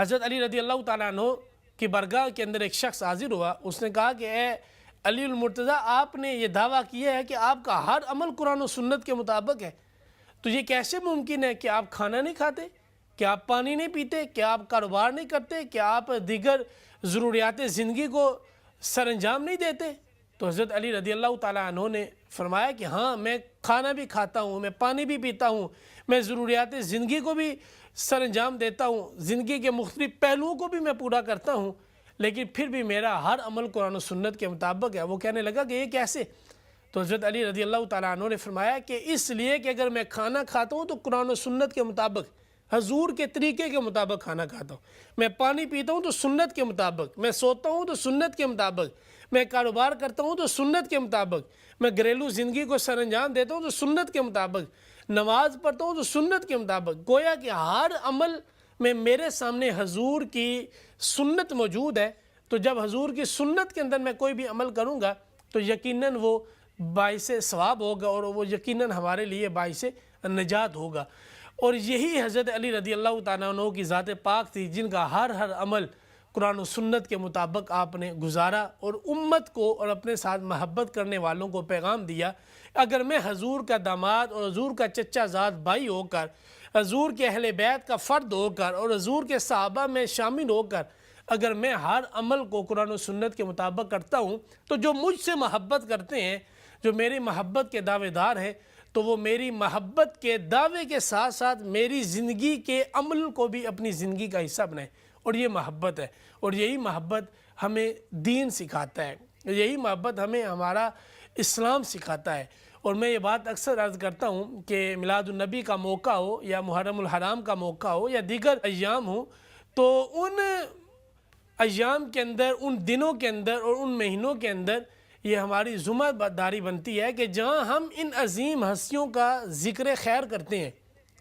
حضرت علی رضی اللہ تعالیٰ عنہ کی بارگاہ کے اندر ایک شخص حاضر ہوا. اس نے کہا کہ اے علی المرتضیٰ، آپ نے یہ دعویٰ کیا ہے کہ آپ کا ہر عمل قرآن و سنت کے مطابق ہے، تو یہ کیسے ممکن ہے کہ آپ کھانا نہیں کھاتے، کہ آپ پانی نہیں پیتے، کہ آپ کاروبار نہیں کرتے، کہ آپ دیگر ضروریات زندگی کو سر انجام نہیں دیتے؟ تو حضرت علی رضی اللہ تعالیٰ عنہ نے فرمایا کہ ہاں، میں کھانا بھی کھاتا ہوں، میں پانی بھی پیتا ہوں، میں ضروریات زندگی کو بھی سر انجام دیتا ہوں، زندگی کے مختلف پہلوؤں کو بھی میں پورا کرتا ہوں، لیکن پھر بھی میرا ہر عمل قرآن و سنت کے مطابق ہے. وہ کہنے لگا کہ یہ کیسے؟ تو حضرت علی رضی اللہ تعالیٰ عنہ نے فرمایا کہ اس لیے کہ اگر میں کھانا کھاتا ہوں تو قرآن و سنت کے مطابق، حضور کے طریقے کے مطابق کھانا کھاتا ہوں. میں پانی پیتا ہوں تو سنت کے مطابق، میں سوتا ہوں تو سنت کے مطابق، میں کاروبار کرتا ہوں تو سنت کے مطابق، میں گھریلو زندگی کو سر انجام دیتا ہوں تو سنت کے مطابق، نماز پڑھتا ہوں تو سنت کے مطابق. گویا کہ ہر عمل میں میرے سامنے حضور کی سنت موجود ہے. تو جب حضور کی سنت کے اندر میں کوئی بھی عمل کروں گا تو یقیناً وہ باعث ثواب ہوگا اور وہ یقیناً ہمارے لیے باعث نجات ہوگا. اور یہی حضرت علی رضی اللہ تعالیٰ عنہ کی ذات پاک تھی جن کا ہر عمل قرآن و سنت کے مطابق آپ نے گزارا اور امت کو اور اپنے ساتھ محبت کرنے والوں کو پیغام دیا. اگر میں حضور کا داماد اور حضور کا چچا زاد بھائی ہو کر، حضور کے اہل بیت کا فرد ہو کر اور حضور کے صحابہ میں شامل ہو کر اگر میں ہر عمل کو قرآن و سنت کے مطابق کرتا ہوں تو جو مجھ سے محبت کرتے ہیں، جو میری محبت کے دعوے دار ہیں، تو وہ میری محبت کے دعوے کے ساتھ ساتھ میری زندگی کے عمل کو بھی اپنی زندگی کا حصہ بنائیں. اور یہ محبت ہے، اور یہی محبت ہمیں دین سکھاتا ہے، یہی محبت ہمیں ہمارا اسلام سکھاتا ہے. اور میں یہ بات اکثر عرض کرتا ہوں کہ میلاد النبی کا موقع ہو یا محرم الحرام کا موقع ہو یا دیگر ایام ہو، تو ان ایام کے اندر، ان دنوں کے اندر اور ان مہینوں کے اندر یہ ہماری ذمہ داری بنتی ہے کہ جہاں ہم ان عظیم ہستیوں کا ذکر خیر کرتے ہیں،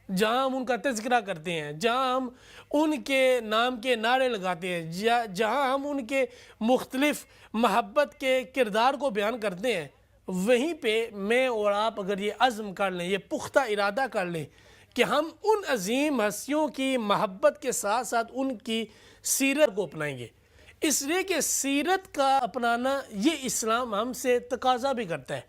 جہاں ہم ان کا تذکرہ کرتے ہیں، جہاں ہم ان کے نام کے نعرے لگاتے ہیں، جہاں ہم ان کے مختلف محبت کے کردار کو بیان کرتے ہیں، وہیں پہ میں اور آپ اگر یہ عزم کر لیں، یہ پختہ ارادہ کر لیں کہ ہم ان عظیم ہستیوں کی محبت کے ساتھ ساتھ ان کی سیرت کو اپنائیں گے. اس لیے کہ سیرت کا اپنانا یہ اسلام ہم سے تقاضا بھی کرتا ہے.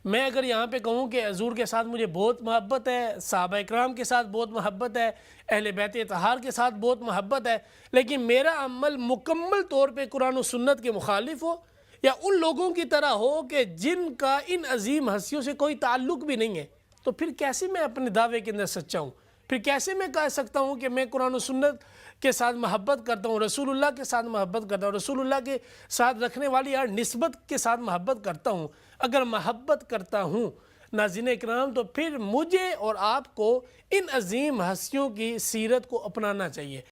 میں اگر یہاں پہ کہوں کہ حضور کے ساتھ مجھے بہت محبت ہے، صحابہ اکرام کے ساتھ بہت محبت ہے، اہل بیت اطہار کے ساتھ بہت محبت ہے، لیکن میرا عمل مکمل طور پہ قرآن و سنت کے مخالف ہو یا ان لوگوں کی طرح ہو کہ جن کا ان عظیم ہستیوں سے کوئی تعلق بھی نہیں ہے، تو پھر کیسے میں اپنے دعوے کے اندر سچا ہوں؟ پھر کیسے میں کہہ سکتا ہوں کہ میں قرآن و سنت کے ساتھ محبت کرتا ہوں، رسول اللہ کے ساتھ محبت کرتا ہوں، رسول اللہ کے ساتھ رکھنے والی ہر نسبت کے ساتھ محبت کرتا ہوں؟ اگر محبت کرتا ہوں ناظرین اکرام، تو پھر مجھے اور آپ کو ان عظیم ہستیوں کی سیرت کو اپنانا چاہیے.